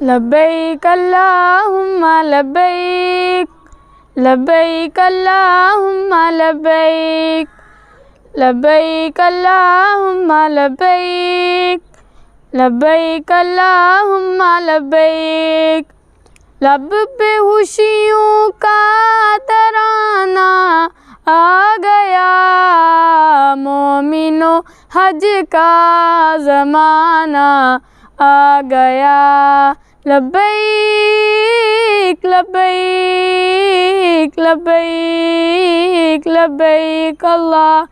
لبیک اللہم لبیک لبیک اللہم لبیک لبیک اللہم لبیک لبیک اللہم لبیک۔ لب پہ خوشیوں کا ترانہ آ گیا، مومنو حج کا زمانہ آ گیا۔ لبیک لبیک لبیک لبیک اللہ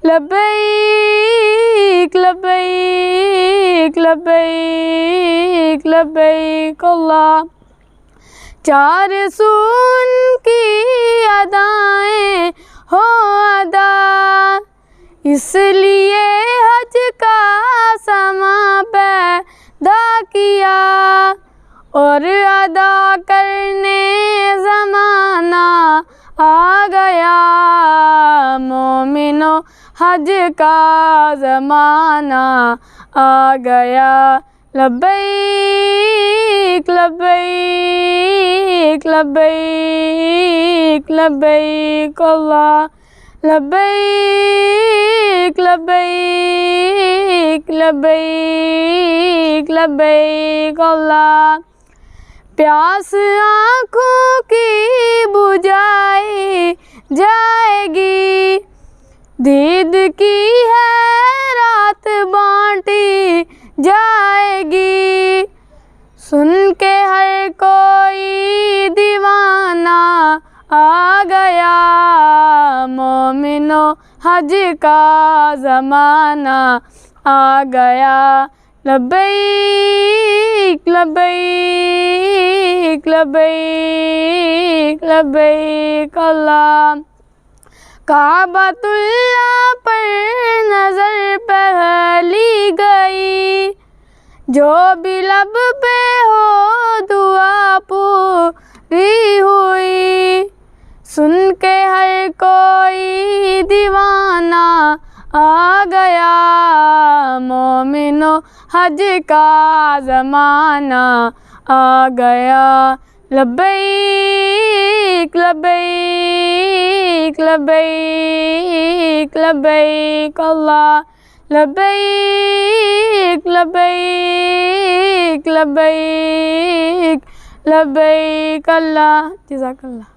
لبیک لبیک لبیک لبیک اللہ۔ چار سون کی ادائیں ہو ادا، اس لیے حج کا سما پیدا کیا، اور ادا کرنے زمانہ آ گیا، مومنو حج کا زمانہ آ گیا۔ لبیک لبیک لبیک لبیک اللہ لبیک لبیک لبیک لبیک اللہ۔ پیاس آنکھوں کی بجھائی جائے گی، دید کی ہے رات بانٹی جائے گی، سن کے ہر کوئی دیوانہ آ گیا، مومنو حج کا زمانہ آ گیا۔ لبیک لبیک لبیک لبیک اللہ۔ کعبۃ اللہ پر نظر پہلی گئی، جو بھی لب پہ ہو دعا پوری ہوئی، سن کے ہر کوئی دیوانہ آ گیا، مومنو حج کا زمانہ آ گیا۔ لبیک لبیک لبیک لبیک اللہ لبیک لبیک لبیک لبیک اللہ۔ جزاک اللہ۔